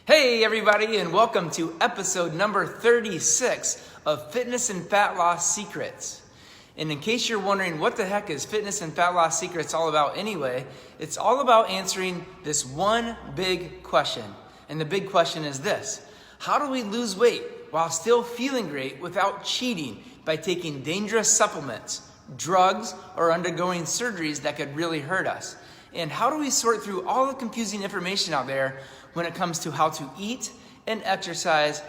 Hey everybody, and welcome to episode number 36 of Fitness and Fat Loss Secrets. And in case you're wondering what the heck is Fitness and Fat Loss Secrets all about anyway, it's all about answering this one big question. And the big question is this: how do we lose weight while still feeling great without cheating by taking dangerous supplements, drugs, or undergoing surgeries that could really hurt us? And how do we sort through all the confusing information out there when it comes to how to eat and exercise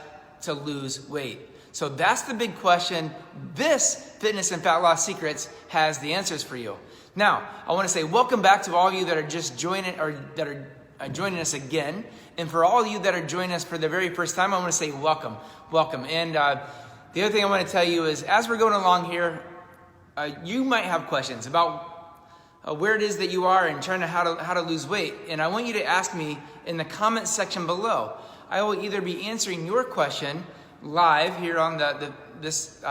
to lose weight? So that's the big question. This Fitness and Fat Loss Secrets has the answers for you. Now, I want to say welcome back to all of you that are just joining or that are joining us again. And for all of you that are joining us for the very first time, I want to say welcome. And the other thing I want to tell you is, as we're going along here, you might have questions about where it is that you are and trying to how to lose weight. And I want you to ask me in the comment section below. I will either be answering your question live here on this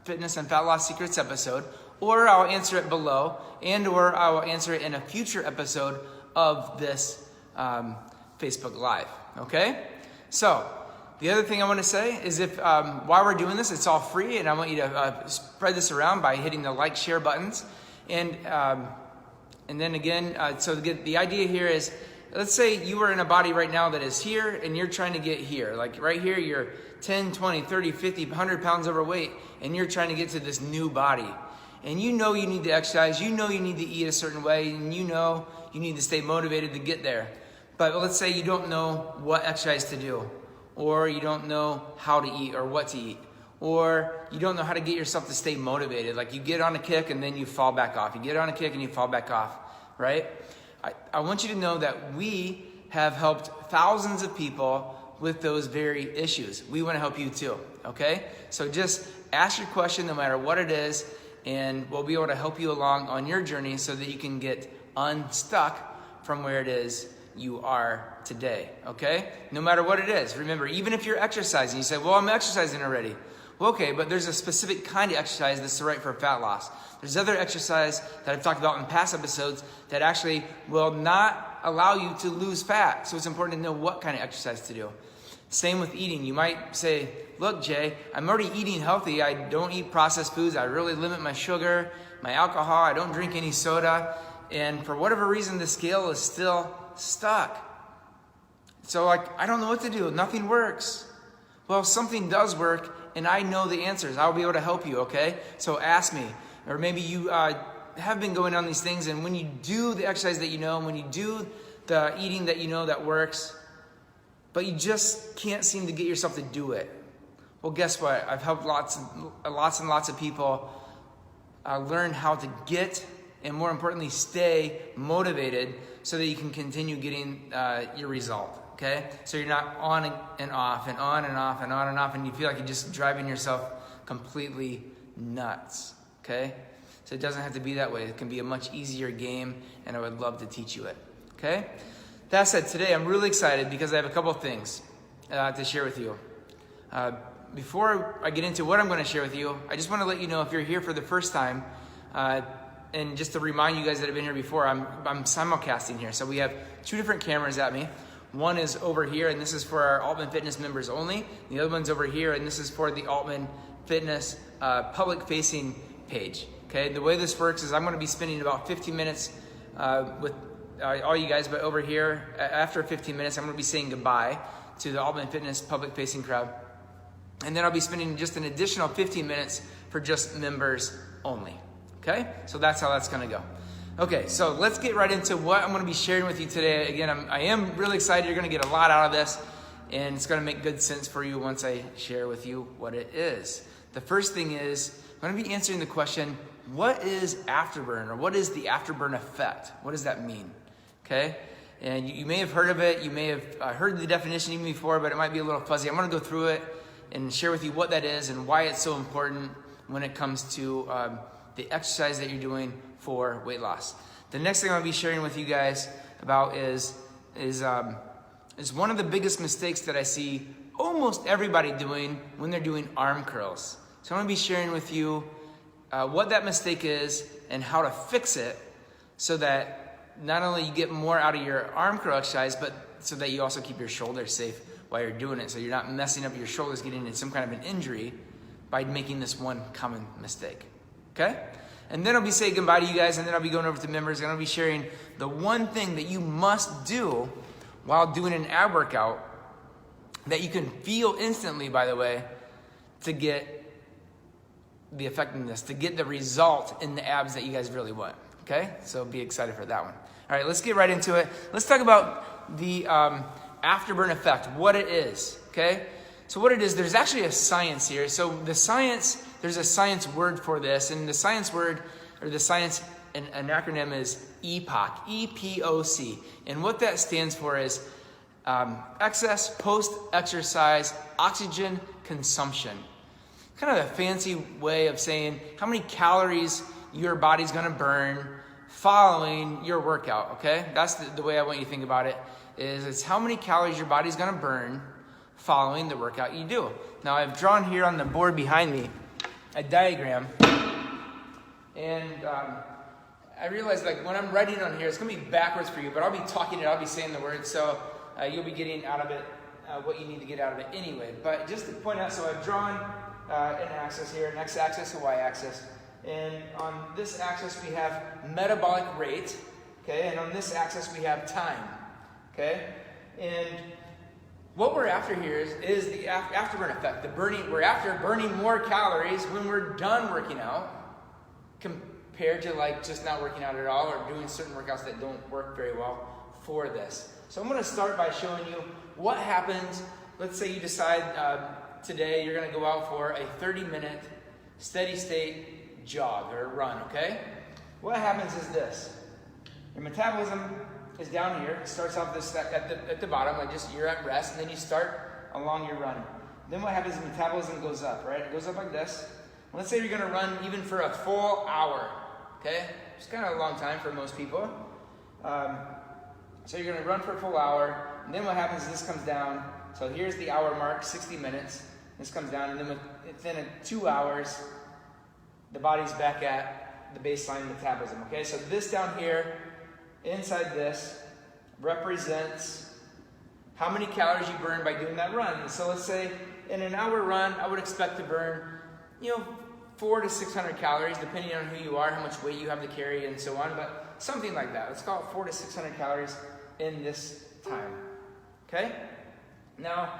Fitness and Fat Loss Secrets episode, or I'll answer it below, or I will answer it in a future episode of this Facebook Live. Okay? So the other thing I want to say is, if while we're doing this, it's all free, and I want you to spread this around by hitting the like, share buttons. And then again, so the idea here is, let's say you are in a body right now that is here and you're trying to get here. Like right here, you're 10, 20, 30, 50, 100 pounds overweight, and you're trying to get to this new body. And you know you need to exercise, you know you need to eat a certain way, and you know you need to stay motivated to get there. But let's say you don't know what exercise to do, or you don't know how to eat or what to eat, or you don't know how to get yourself to stay motivated. Like you get on a kick and then you fall back off. You get on a kick and you fall back off, right? I want you to know that we have helped thousands of people with those very issues. We want to help you too, okay? So just ask your question no matter what it is, and we'll be able to help you along on your journey so that you can get unstuck from where it is you are today, okay? No matter what it is. Remember, even if you're exercising, you say, well, I'm exercising already. Well, okay, but there's a specific kind of exercise that's right for fat loss. There's other exercise that I've talked about in past episodes that actually will not allow you to lose fat. So it's important to know what kind of exercise to do. Same with eating. You might say, look, Jay, I'm already eating healthy. I don't eat processed foods. I really limit my sugar, my alcohol. I don't drink any soda. And for whatever reason, the scale is still stuck. So I don't know what to do. Nothing works. Well, something does work, and I know the answers. I'll be able to help you, okay? So ask me. Or maybe you have been going on these things, and when you do the exercise that you know, and when you do the eating that you know that works, but you just can't seem to get yourself to do it. Well, guess what? I've helped lots and lots of people learn how to get, and more importantly, stay motivated so that you can continue getting your result. Okay? So you're not on and off and on and off and on and off, and you feel like you're just driving yourself completely nuts. Okay? So it doesn't have to be that way. It can be a much easier game, and I would love to teach you it. Okay? That said, today I'm really excited because I have a couple of things to share with you. Before I get into what I'm going to share with you, I just want to let you know, if you're here for the first time, and just to remind you guys that have been here before, I'm simulcasting here. So we have two different cameras at me. One is over here, and this is for our Altman Fitness members only. The other one's over here, and this is for the Altman Fitness public-facing page. Okay, the way this works is I'm going to be spending about 15 minutes with all you guys, but over here, after 15 minutes, I'm going to be saying goodbye to the Altman Fitness public-facing crowd. And then I'll be spending just an additional 15 minutes for just members only. Okay, so that's how that's going to go. Okay, so let's get right into what I'm going to be sharing with you today. Again, I am really excited. You're going to get a lot out of this, and it's going to make good sense for you once I share with you what it is. The first thing is, I'm going to be answering the question, what is afterburn, or what is the afterburn effect? What does that mean? Okay, and you may have heard of it. You may have heard the definition even before, but it might be a little fuzzy. I'm going to go through it and share with you what that is and why it's so important when it comes to the exercise that you're doing for weight loss. The next thing I'll be sharing with you guys about is one of the biggest mistakes that I see almost everybody doing when they're doing arm curls. So I'm going to be sharing with you what that mistake is and how to fix it so that not only you get more out of your arm curl exercise, but so that you also keep your shoulders safe while you're doing it. So you're not messing up your shoulders, getting into some kind of an injury by making this one common mistake. Okay? And then I'll be saying goodbye to you guys, and then I'll be going over to members, and I'll be sharing the one thing that you must do while doing an ab workout that you can feel instantly, by the way, to get the effectiveness, to get the result in the abs that you guys really want. Okay? So be excited for that one. All right, let's get right into it. Let's talk about the afterburn effect, what it is. Okay? So what it is, there's actually a science here. So the science, there's a science word for this, and the science word, or the science, an acronym is EPOC, E-P-O-C. And what that stands for is excess post-exercise oxygen consumption. Kind of a fancy way of saying how many calories your body's gonna burn following your workout, okay? That's the way I want you to think about it, is it's how many calories your body's gonna burn following the workout you do. Now I've drawn here on the board behind me a diagram, and I realize like when I'm writing on here, it's gonna be backwards for you, but I'll be talking it, I'll be saying the words, so you'll be getting out of it what you need to get out of it anyway. But just to point out, so I've drawn an axis here, an x-axis, a y-axis, and on this axis we have metabolic rate, okay, and on this axis we have time, okay, and what we're after here is the afterburn effect. We're after burning more calories when we're done working out compared to like just not working out at all or doing certain workouts that don't work very well for this. So I'm going to start by showing you what happens. Let's say you decide today you're going to go out for a 30-minute steady state jog or run, okay? What happens is this. Your metabolism is down here. It starts off this at the bottom, like just you're at rest, and then you start along your run. Then what happens is metabolism goes up, right? It goes up like this. And let's say you're going to run even for a full hour, okay? It's kind of a long time for most people. So you're going to run for a full hour, and then what happens is this comes down. So here's the hour mark, 60 minutes. This comes down, and then within 2 hours, the body's back at the baseline metabolism, okay? So this down here, inside this, represents how many calories you burn by doing that run. And so let's say in an hour run, I would expect to burn, 400 to 600 calories, depending on who you are, how much weight you have to carry, and so on. But something like that. Let's call it 400 to 600 calories in this time. Okay? Now,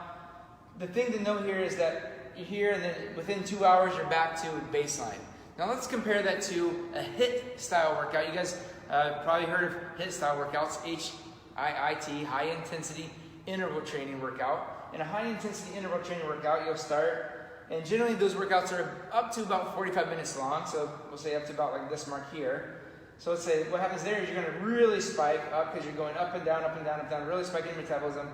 the thing to note here is that you're here, and then within 2 hours, you're back to baseline. Now let's compare that to a HIIT style workout. You guys probably heard of HIIT style workouts, HIIT, high intensity interval training workout. In a high intensity interval training workout, you'll start, and generally those workouts are up to about 45 minutes long, so we'll say up to about like this mark here. So let's say what happens there is you're going to really spike up because you're going up and down, up and down, up and down, really spiking metabolism,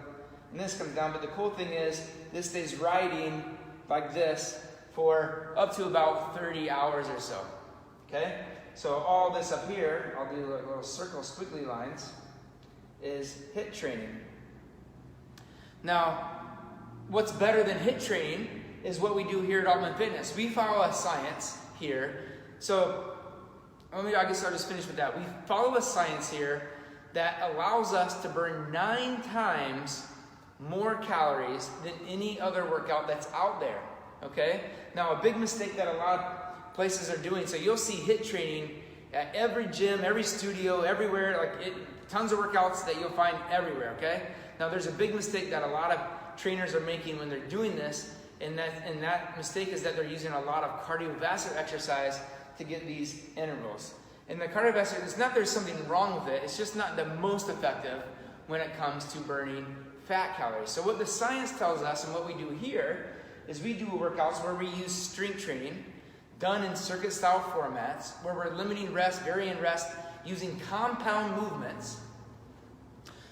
and this comes down. But the cool thing is this stays riding like this for up to about 30 hours or so, okay? So all this up here, I'll do like little circle squiggly lines, is HIIT training. Now, what's better than HIIT training is what we do here at Altman Fitness. We follow a science here. So, I guess I'll just finish with that. We follow a science here that allows us to burn 9 times more calories than any other workout that's out there, okay? Now, a big mistake that a lot of places are doing, so you'll see HIIT training at every gym, every studio, everywhere, tons of workouts that you'll find everywhere, okay? Now, there's a big mistake that a lot of trainers are making when they're doing this, and that mistake is that they're using a lot of cardiovascular exercise to get these intervals. And the cardiovascular, it's not there's something wrong with it, it's just not the most effective when it comes to burning fat calories. So what the science tells us and what we do here is we do workouts where we use strength training done in circuit style formats where we're limiting rest, varying rest, using compound movements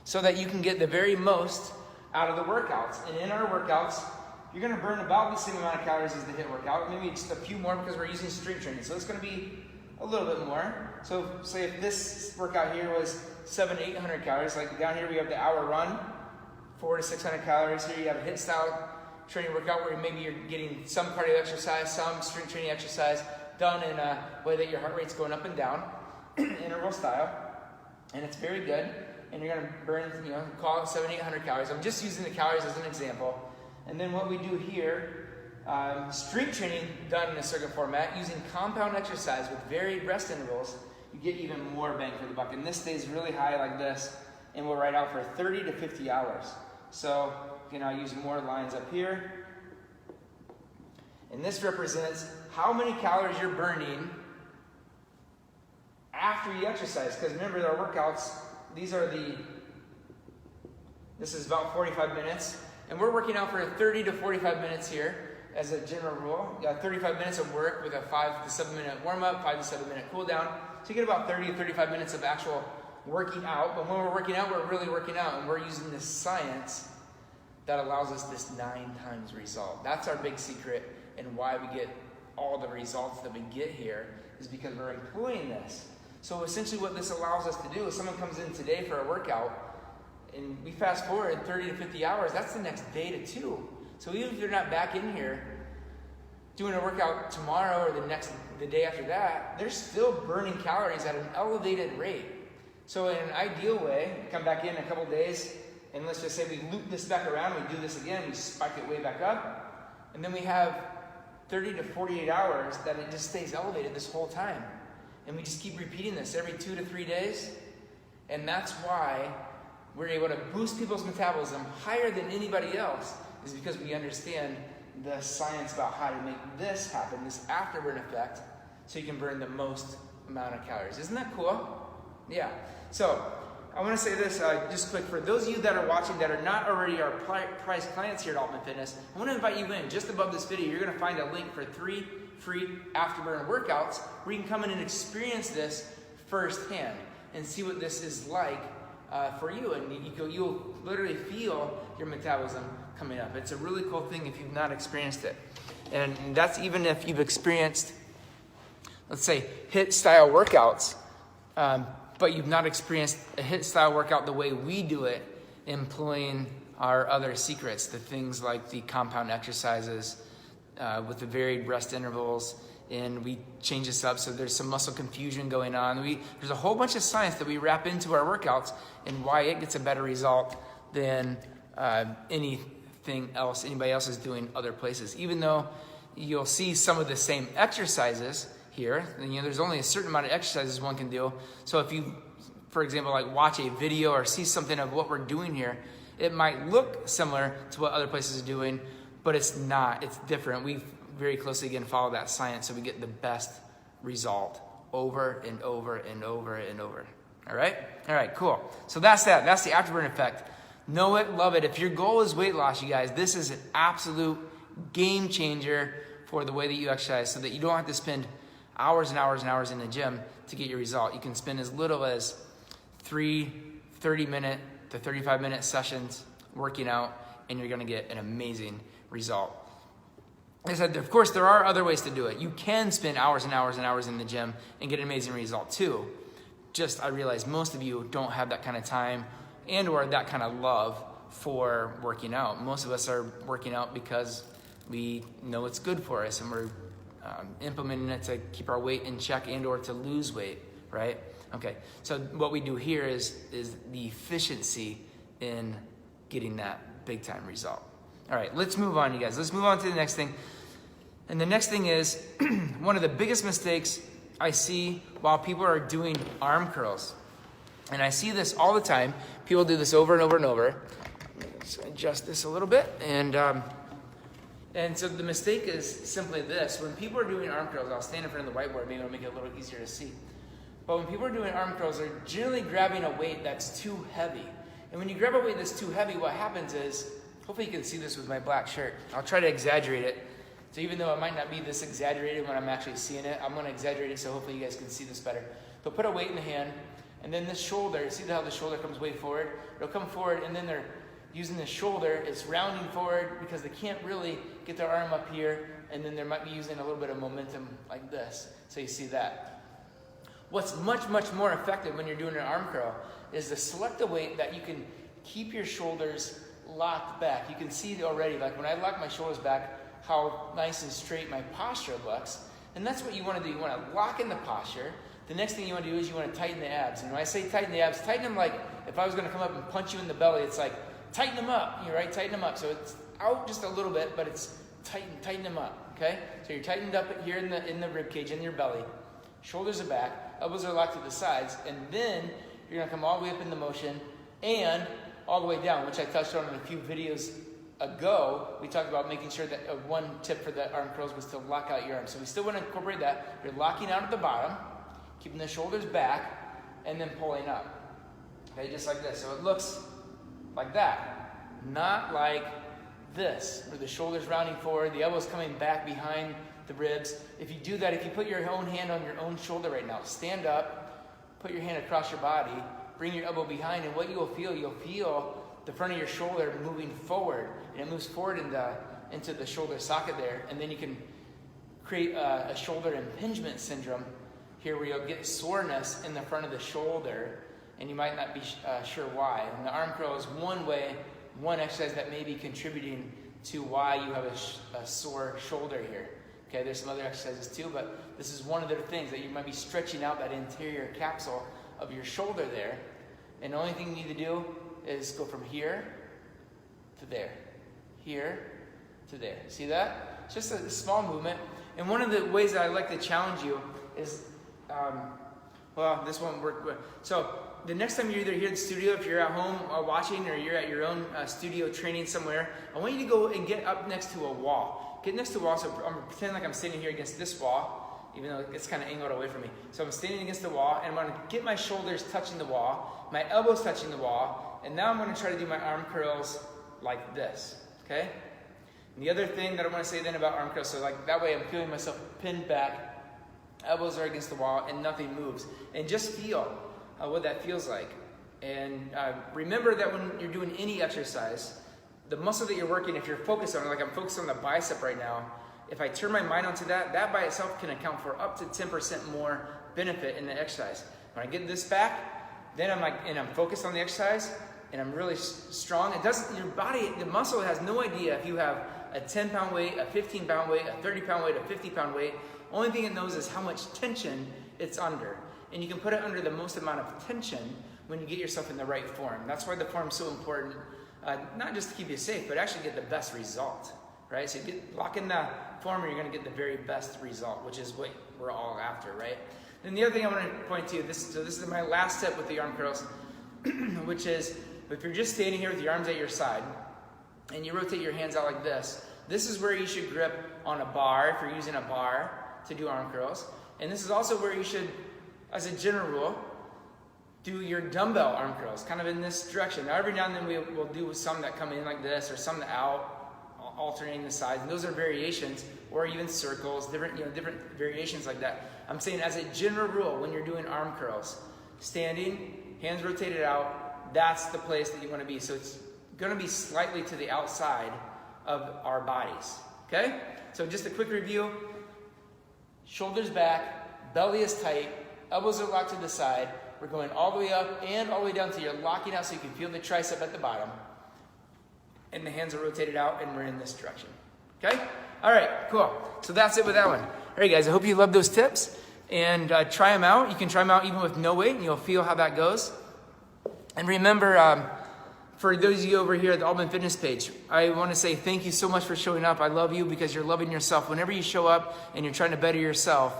so that you can get the very most out of the workouts. And in our workouts, you're going to burn about the same amount of calories as the HIIT workout, maybe just a few more because we're using strength training. So it's going to be a little bit more. So say if this workout here was 700 to 800 calories, like down here we have the hour run, 400 to 600 calories. Here you have a HIIT style training workout where maybe you're getting some cardio exercise, some strength training exercise done in a way that your heart rate's going up and down, interval style. and it's very good. And you're gonna burn, call it 700-800 calories. I'm just using the calories as an example. And then what we do here, strength training done in a circuit format, using compound exercise with varied rest intervals, you get even more bang for the buck. And this stays really high like this, and we'll ride out for 30 to 50 hours. So, I'll use more lines up here. And this represents how many calories you're burning after you exercise. Because remember, our workouts, this is about 45 minutes. And we're working out for 30 to 45 minutes here as a general rule. You got 35 minutes of work with a 5 to 7 minute warm up, 5 to 7 minute cool down. So you get about 30 to 35 minutes of actual working out. But when we're working out, we're really working out, and we're using this science that allows us this 9 times result. That's our big secret, and why we get all the results that we get here is because we're employing this. So essentially what this allows us to do is someone comes in today for a workout, and we fast forward 30 to 50 hours, that's the next day to 2. So even if you're not back in here doing a workout tomorrow or the day after that, they're still burning calories at an elevated rate. So in an ideal way, come back in a couple days, and let's just say we loop this back around, we do this again, we spike it way back up, and then we have 30 to 48 hours that it just stays elevated this whole time. And we just keep repeating this every 2 to 3 days. And that's why we're able to boost people's metabolism higher than anybody else, is because we understand the science about how to make this happen, this afterburn effect, so you can burn the most amount of calories. Isn't that cool? Yeah. So I want to say this just quick. For those of you that are watching that are not already our prize clients here at Altman Fitness, I want to invite you in. Just above this video, you're going to find a link for 3 free afterburn workouts where you can come in and experience this firsthand and see what this is like for you. And you'll literally feel your metabolism coming up. It's a really cool thing if you've not experienced it. And that's even if you've experienced, let's say, HIIT style workouts, but you've not experienced a HIIT style workout the way we do it, employing our other secrets, the things like the compound exercises with the varied rest intervals, and we change this up so there's some muscle confusion going on. There's a whole bunch of science that we wrap into our workouts and why it gets a better result than anything else anybody else is doing other places. Even though you'll see some of the same exercises here, and there's only a certain amount of exercises one can do. So if you, for example, like watch a video or see something of what we're doing here, it might look similar to what other places are doing, but it's not. It's different. We very closely, again, follow that science so we get the best result over and over and over and over. All right? All right, cool. So that's that. That's the afterburn effect. Know it, love it. If your goal is weight loss, you guys, this is an absolute game changer for the way that you exercise, so that you don't have to spend hours and hours and hours in the gym to get your result. You can spend as little as 3 30-minute to 35-minute sessions working out, and you're going to get an amazing result. Like I said, of course, there are other ways to do it. You can spend hours and hours and hours in the gym and get an amazing result too. Just, I realize most of you don't have that kind of time and or that kind of love for working out. Most of us are working out because we know it's good for us, and we're implementing it to keep our weight in check and or to lose weight, right? Okay, so what we do here is the efficiency in getting that big time result. All right, let's move on, you guys. Let's move on to the next thing. And the next thing is one of the biggest mistakes I see while people are doing arm curls. And I see this all the time. People do this over and over and over. Let's adjust this a little bit. And so the mistake is simply this. When people are doing arm curls, I'll stand in front of the whiteboard, maybe it'll make it a little easier to see. But when people are doing arm curls, they're generally grabbing a weight that's too heavy. And when you grab a weight that's too heavy, what happens is, hopefully you can see this with my black shirt. I'll try to exaggerate it. So even though it might not be this exaggerated when I'm actually seeing it, I'm going to exaggerate it so hopefully you guys can see this better. They'll put a weight in the hand, and then this shoulder, see how the shoulder comes way forward? It'll come forward, and then they're using the shoulder, it's rounding forward because they can't really get their arm up here, and then they might be using a little bit of momentum like this. So you see that. What's much, much more effective when you're doing an arm curl is to select a weight that you can keep your shoulders locked back. You can see already, like when I lock my shoulders back, how nice and straight my posture looks. And that's what you want to do. You want to lock in the posture, the next thing you want to do is you want to tighten the abs. And when I say tighten the abs, tighten them like if I was going to come up and punch you in the belly, it's like tighten them up, right? Tighten them up. So it's out just a little bit, but it's tighten them up, okay? So you're tightened up here in the rib cage, in your belly. Shoulders are back, elbows are locked to the sides, and then you're going to come all the way up in the motion and all the way down, which I touched on in a few videos ago. We talked about making sure that one tip for the arm curls was to lock out your arms. So we still want to incorporate that. You're locking out at the bottom, keeping the shoulders back, and then pulling up. Okay, just like this. So it looks like that, not like this, where the shoulders rounding forward, the elbows coming back behind the ribs. If you do that, if you put your own hand on your own shoulder right now, stand up, put your hand across your body, bring your elbow behind, and what you'll feel the front of your shoulder moving forward, and it moves forward into the shoulder socket there, and then you can create a shoulder impingement syndrome here, where you'll get soreness in the front of the shoulder, and you might not be sure why. And the arm curl is one exercise that may be contributing to why you have a sore shoulder here. Okay, there's some other exercises too, but this is one of the things that you might be stretching out that interior capsule of your shoulder there. And the only thing you need to do is go from here to there, here to there. See that? It's just a small movement. And one of the ways that I like to challenge you is, this won't work. So the next time you're either here at the studio, if you're at home watching, or you're at your own studio training somewhere, I want you to go and get up next to a wall. Get next to a wall, so I'm going to pretend like I'm standing here against this wall, even though it's kind of angled away from me. So I'm standing against the wall, and I'm going to get my shoulders touching the wall, my elbows touching the wall, and now I'm going to try to do my arm curls like this, okay? And the other thing that I want to say then about arm curls, so like that way I'm feeling myself pinned back, elbows are against the wall, and nothing moves. And just feel what that feels like. And remember that when you're doing any exercise, the muscle that you're working, if you're focused on it, like I'm focused on the bicep right now, if I turn my mind onto that by itself can account for up to 10% more benefit in the exercise. When I get this back, then I'm focused on the exercise, and I'm really strong. Your body, the muscle has no idea if you have a 10-pound weight, a 15-pound weight, a 30-pound weight, a 50-pound weight. Only thing it knows is how much tension it's under. And you can put it under the most amount of tension when you get yourself in the right form. That's why the form's so important. Not just to keep you safe, but actually get the best result, right? So lock in the form, and you're going to get the very best result, which is what we're all after, right? Then the other thing I want to point to, this is my last tip with the arm curls, which is if you're just standing here with your arms at your side, and you rotate your hands out like this is where you should grip on a bar, if you're using a bar to do arm curls. And this is also where you should, as a general rule, do your dumbbell arm curls, kind of in this direction. Now, every now and then we'll do some that come in like this, or some out, alternating the sides. And those are variations, or even circles, different variations like that. I'm saying as a general rule, when you're doing arm curls, standing, hands rotated out, that's the place that you want to be. So it's going to be slightly to the outside of our bodies, okay? So just a quick review. Shoulders back, belly is tight, elbows are locked to the side. We're going all the way up and all the way down till you're locking out so you can feel the tricep at the bottom. And the hands are rotated out, and we're in this direction. Okay? All right, cool. So that's it with that one. All right, guys, I hope you love those tips. And try them out. You can try them out even with no weight, and you'll feel how that goes. And remember, for those of you over here at the Alban Fitness page, I want to say thank you so much for showing up. I love you because you're loving yourself. Whenever you show up and you're trying to better yourself,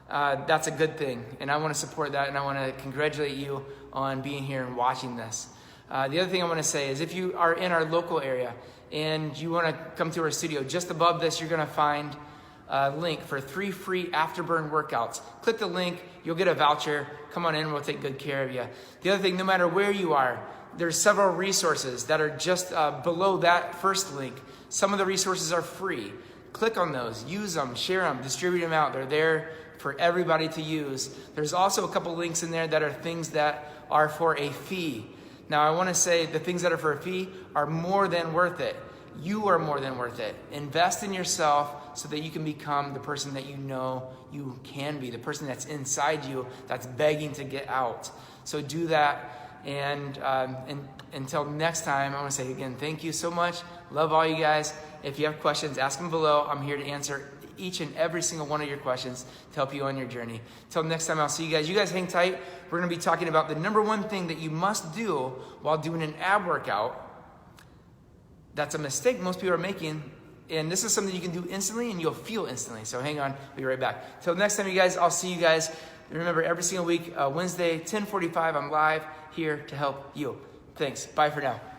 that's a good thing, and I want to support that, and I want to congratulate you on being here and watching this. The other thing I want to say is if you are in our local area and you want to come to our studio, just above this you're going to find a link for 3 free afterburn workouts. Click the link, you'll get a voucher. Come on in, we'll take good care of you. The other thing, no matter where you are, there's several resources that are just below that first link. Some of the resources are free. Click on those, use them, share them, distribute them out. They're there for everybody to use. There's also a couple links in there that are things that are for a fee. Now, I want to say the things that are for a fee are more than worth it. You are more than worth it. Invest in yourself so that you can become the person that you know you can be, the person that's inside you that's begging to get out. So do that. And until next time, I want to say again, thank you so much. Love all you guys. If you have questions, ask them below. I'm here to answer each and every single one of your questions to help you on your journey. Till next time, I'll see you guys. You guys hang tight. We're going to be talking about the number one thing that you must do while doing an ab workout. That's a mistake most people are making. And this is something you can do instantly and you'll feel instantly. So hang on, we'll be right back. Till next time, you guys, I'll see you guys. Remember, every single week, Wednesday, 10:45, I'm live here to help you. Thanks. Bye for now.